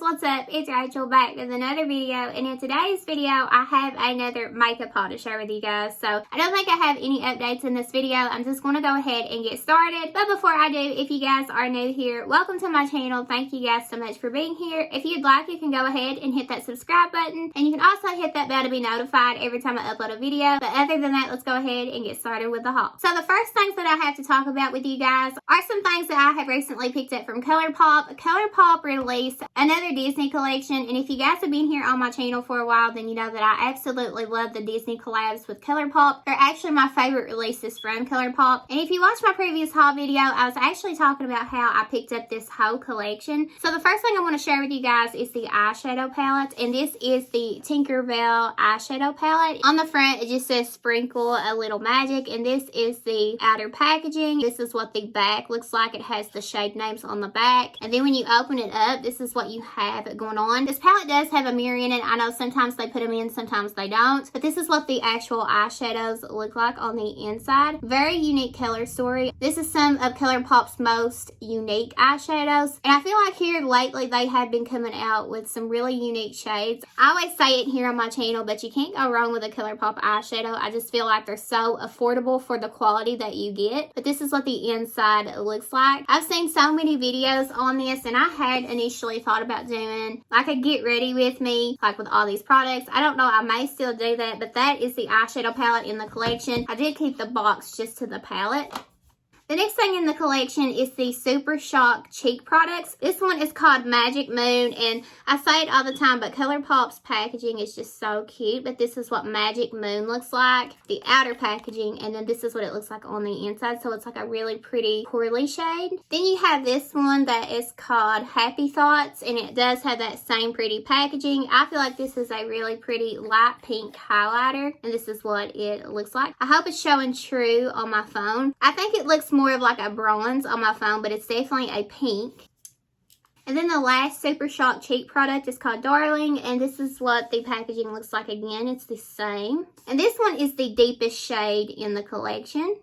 what's up? It's Rachel back with another video, and in today's video I have another makeup haul to share with you guys. So I don't think I have any updates in this video. I'm just going to go ahead and get started. But before I do, if you guys are new here, welcome to my channel. Thank you guys so much for being here. If you'd like, you can go ahead and hit that subscribe button, and you can also hit that bell to be notified every time I upload a video. But other than that, let's go ahead and get started with the haul. So the first things that I have to talk about with you guys are some things that I have recently picked up from Colourpop. Colourpop released another Disney collection, and if you guys have been here on my channel for a while, then you know that I absolutely love the Disney collabs with Colourpop. They're actually my favorite releases from Colourpop. And if you watched my previous haul video, I was actually talking about how I picked up this whole collection. So the first thing I want to share with you guys is the eyeshadow palette, and this is the Tinkerbell eyeshadow palette. On the front, it just says sprinkle a little magic, and this is the outer packaging. This is what the back looks like. It has the shade names on the back, and then when you open it up, this is what you have going on. This palette does have a mirror in it. I know sometimes they put them in, sometimes they don't, but this is what the actual eyeshadows look like on the inside. Very unique color story. This is some of Colourpop's most unique eyeshadows, and I feel like here lately they have been coming out with some really unique shades. I always say it here on my channel, but you can't go wrong with a Colourpop eyeshadow. I just feel like they're so affordable for the quality that you get. But this is what the inside looks like. I've seen so many videos on this, and I had initially thought about doing like a get ready with me, like with all these products. I don't know, I may still do that, but that is the eyeshadow palette in the collection. I did keep the box just to the palette. The next thing in the collection is the Super Shock cheek products. This one is called Magic Moon, and I say it all the time, but Colourpop's packaging is just so cute. But this is what Magic Moon looks like, the outer packaging, and then this is what it looks like on the inside. So it's like a really pretty corally shade. Then you have this one that is called Happy Thoughts, and it does have that same pretty packaging. I feel like this is a really pretty light pink highlighter, and this is what it looks like. I hope it's showing true on my phone. I think it looks more of like a bronze on my phone, but it's definitely a pink. And then the last Super Shock cheek product is called Darling, and this is what the packaging looks like again. It's the same. And this one is the deepest shade in the collection.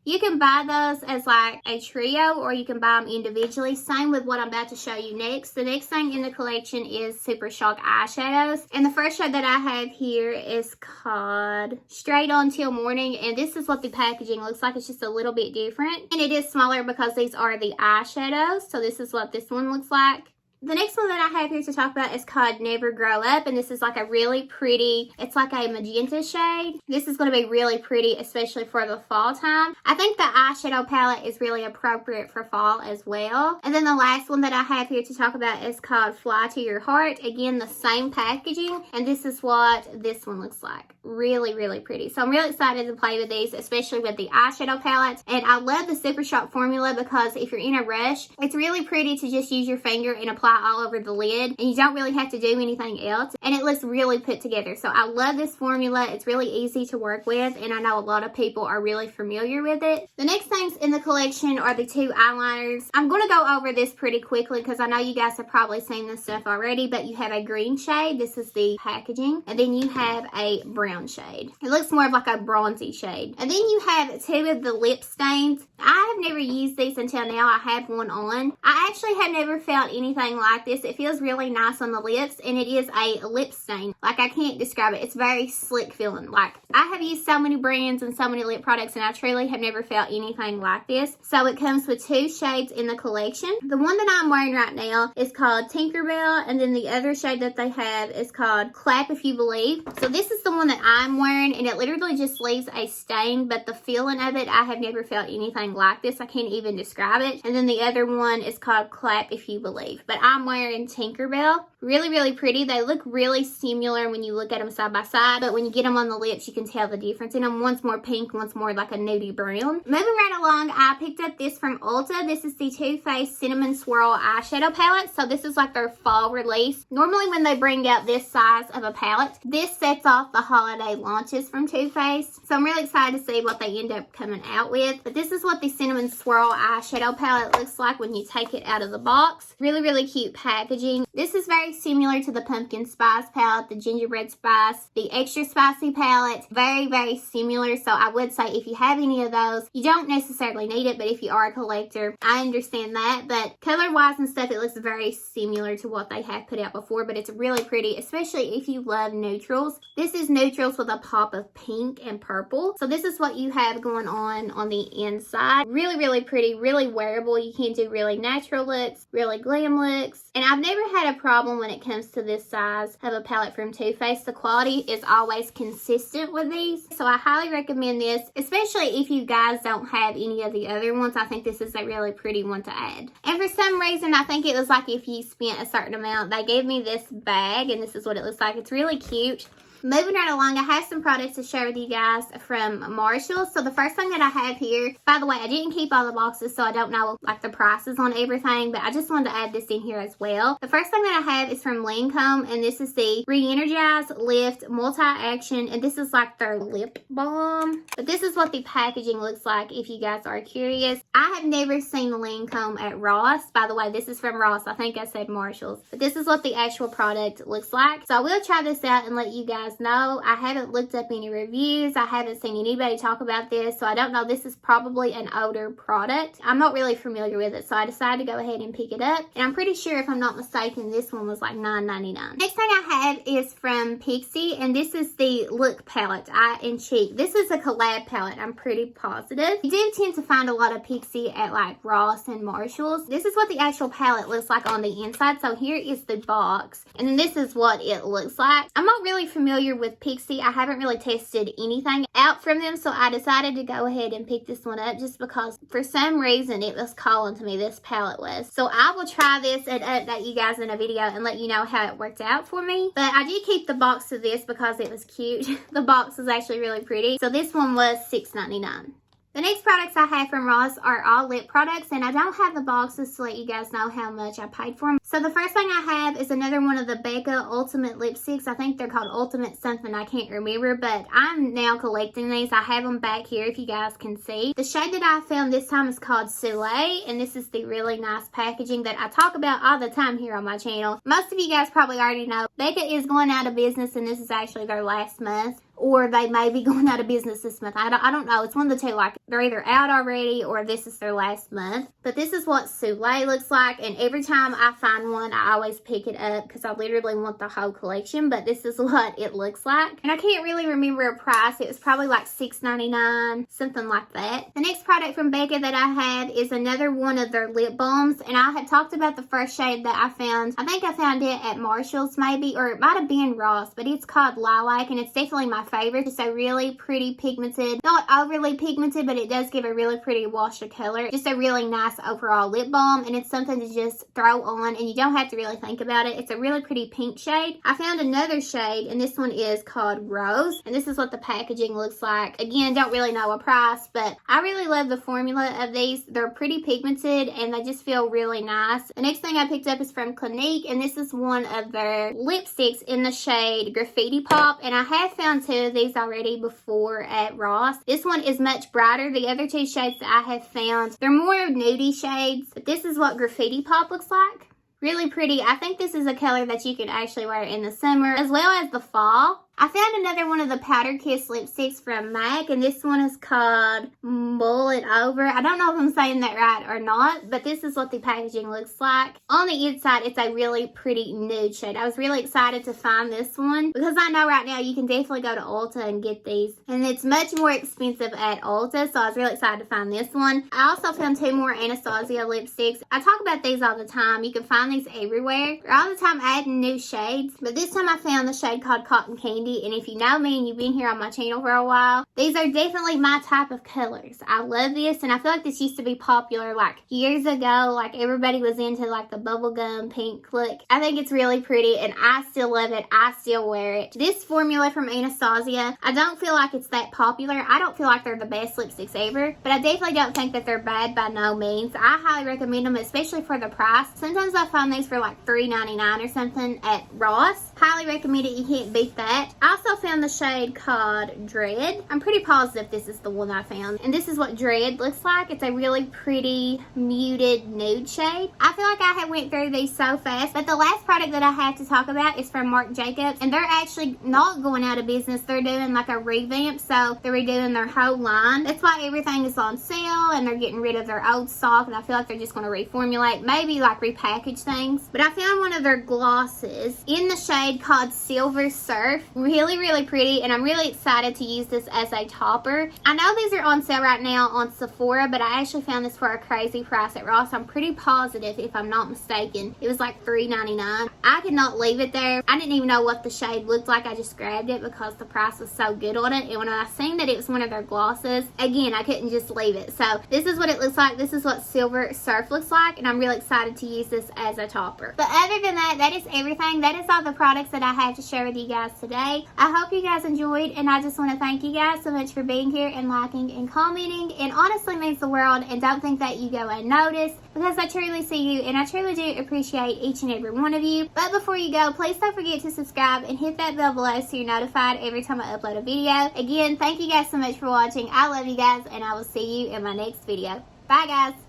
You can buy those as like a trio, or you can buy them individually. Same with what I'm about to show you next. The next thing in the collection is Super Shock eyeshadows. And the first shade that I have here is called Straight On Till Morning. And this is what the packaging looks like. It's just a little bit different. And it is smaller because these are the eyeshadows. So this is what this one looks like. The next one that I have here to talk about is called Never Grow Up, and this is like a really pretty, it's like a magenta shade. This is going to be really pretty, especially for the fall time. I think the eyeshadow palette is really appropriate for fall as well. And then the last one that I have here to talk about is called Fly to Your Heart. Again, the same packaging, and this is what this one looks like. Really, really pretty. So I'm really excited to play with these, especially with the eyeshadow palettes. And I love the Super Shock formula because if you're in a rush, it's really pretty to just use your finger and apply all over the lid, and you don't really have to do anything else, and it looks really put together. So I love this formula. It's really easy to work with, and I know a lot of people are really familiar with it. The next things in the collection are the two eyeliners. I'm going to go over this pretty quickly because I know you guys have probably seen this stuff already, but you have a green shade. This is the packaging, and then you have a brown shade. It looks more of like a bronzy shade. And then you have two of the lip stains. I have never used these until now. I have one on. I actually have never felt anything like this. It feels really nice on the lips, and it is a lip stain. Like, I can't describe it. It's very slick feeling. Like, I have used so many brands and so many lip products, and I truly have never felt anything like this. So it comes with two shades in the collection. The one that I'm wearing right now is called Tinkerbell, and then the other shade that they have is called Clap If You Believe. So this is the one that I'm wearing, and it literally just leaves a stain, but the feeling of it, I have never felt anything like this. I can't even describe it. And then the other one is called Clap If You Believe. But I'm wearing Tinkerbell. Really, really pretty. They look really similar when you look at them side by side, but when you get them on the lips, you can tell the difference in them. One's more pink, one's more like a nudie brown. Moving right along, I picked up this from Ulta. This is the Too Faced Cinnamon Swirl eyeshadow palette. So this is like their fall release. Normally when they bring out this size of a palette, this sets off the holiday launches from Too Faced. So I'm really excited to see what they end up coming out with. But this is what what the Cinnamon Swirl eyeshadow palette looks like when you take it out of the box. Really, really cute packaging. This is very similar to the Pumpkin Spice palette, the Gingerbread Spice, the Extra Spicy palette. Very, very similar. So I would say if you have any of those, you don't necessarily need it, but if you are a collector, I understand that. But color-wise and stuff, it looks very similar to what they have put out before, but it's really pretty, especially if you love neutrals. This is neutrals with a pop of pink and purple. So this is what you have going on the inside. Really, really pretty, really wearable. You can do really natural looks, really glam looks. And I've never had a problem when it comes to this size of a palette from Too Faced. The quality is always consistent with these. So I highly recommend this, especially if you guys don't have any of the other ones. I think this is a really pretty one to add. And for some reason, I think it was like if you spent a certain amount, they gave me this bag, and this is what it looks like. It's really cute. Moving right along, I have some products to share with you guys from Marshalls. So the first thing that I have here, by the way, I didn't keep all the boxes, so I don't know like the prices on everything, but I just wanted to add this in here as well. The first thing that I have is from Lancome, and this is the Re-Energize Lift Multi-Action, and this is like their lip balm. But this is what the packaging looks like if you guys are curious. I have never seen Lancome at Ross. By the way, this is from Ross. I think I said Marshalls. But this is what the actual product looks like. So I will try this out and let you guys know. I haven't looked up any reviews. I haven't seen anybody talk about this, so I don't know. This is probably an older product. I'm not really familiar with it, so I decided to go ahead and pick it up. And I'm pretty sure, if I'm not mistaken, this one was like $9.99. Next thing I have is from Pixie, and this is the Look Palette, Eye and Cheek. This is a collab palette, I'm pretty positive. You do tend to find a lot of Pixie at like Ross and Marshalls. This is what the actual palette looks like on the inside. So here is the box, and then this is what it looks like. I'm not really familiar with Pixie. I haven't really tested anything out from them, so I decided to go ahead and pick this one up just because for some reason it was calling to me, this palette was. So I will try this and update you guys in a video and let you know how it worked out for me. But I did keep the box of this because it was cute. The box is actually really pretty. So this one was $6.99. The next products I have from Ross are all lip products, and I don't have the boxes to let you guys know how much I paid for them. So the first thing I have is another one of the Becca Ultimate Lipsticks. I think they're called Ultimate something, I can't remember, but I'm now collecting these. I have them back here if you guys can see. The shade that I found this time is called Soleil, and this is the really nice packaging that I talk about all the time here on my channel. Most of you guys probably already know Becca is going out of business, and this is actually their last month. Or they may be going out of business this month. I don't know. It's one of the two. Like, they're either out already or this is their last month. But this is what Soleil looks like. And every time I find one, I always pick it up because I literally want the whole collection. But this is what it looks like. And I can't really remember a price. It was probably like $6.99, something like that. The next product from Becca that I have is another one of their lip balms. And I had talked about the first shade that I found. I think I found it at Marshalls maybe, or it might have been Ross. But it's called Lilac, and it's definitely my favorite. It's a really pretty pigmented, not overly pigmented, but it does give a really pretty wash of color. Just a really nice overall lip balm, and it's something to just throw on, and you don't have to really think about it. It's a really pretty pink shade. I found another shade, and this one is called Rose, and this is what the packaging looks like. Again, don't really know a price, but I really love the formula of these. They're pretty pigmented, and they just feel really nice. The next thing I picked up is from Clinique, and this is one of their lipsticks in the shade Graffiti Pop, and I have found two of these already before at Ross. This one is much brighter. The other two shades that I have found, they're more nudie shades, but this is what Graffiti Pop looks like. Really pretty. I think this is a color that you can actually wear in the summer as well as the fall. I found another one of the Powder Kiss lipsticks from MAC, and this one is called Mull It Over. I don't know if I'm saying that right or not, but this is what the packaging looks like. On the inside, it's a really pretty nude shade. I was really excited to find this one because I know right now you can definitely go to Ulta and get these, and it's much more expensive at Ulta, so I was really excited to find this one. I also found two more Anastasia lipsticks. I talk about these all the time. You can find these everywhere. They're all the time adding new shades, but this time I found the shade called Cotton Candy. And if you know me and you've been here on my channel for a while, these are definitely my type of colors. I love this, and I feel like this used to be popular like years ago. Like everybody was into like the bubblegum pink look. I think it's really pretty, and I still love it. I still wear it. This formula from Anastasia, I don't feel like it's that popular. I don't feel like they're the best lipsticks ever, but I definitely don't think that they're bad by no means. I highly recommend them, especially for the price. Sometimes I find these for like $3.99 or something at Ross. Highly recommend it. You can't beat that. I also found the shade called Dread. I'm pretty positive this is the one I found. And this is what Dread looks like. It's a really pretty muted nude shade. I feel like I have went through these so fast. But the last product that I have to talk about is from Marc Jacobs. And they're actually not going out of business. They're doing like a revamp. So they're redoing their whole line. That's why everything is on sale. And they're getting rid of their old stock. And I feel like they're just going to reformulate. Maybe like repackage things. But I found one of their glosses in the shade called Silver Surf. Really, really pretty, and I'm really excited to use this as a topper. I know these are on sale right now on Sephora, but I actually found this for a crazy price at Ross. I'm pretty positive, if I'm not mistaken, it was like $3.99. I could not leave it there. I didn't even know what the shade looked like. I just grabbed it because the price was so good on it, and when I seen that it was one of their glosses, again, I couldn't just leave it. So this is what it looks like. This is what Silver Surf looks like, and I'm really excited to use this as a topper. But other than that, that is everything. That is all the products that I have to share with you guys today. I hope you guys enjoyed, and I just want to thank you guys so much for being here and liking and commenting. It honestly means the world, and don't think that you go unnoticed, because I truly see you and I truly do appreciate each and every one of you. But before you go, please don't forget to subscribe and hit that bell below so you're notified every time I upload a video. Again, thank you guys so much for watching. I love you guys, and I will see you in my next video. Bye guys.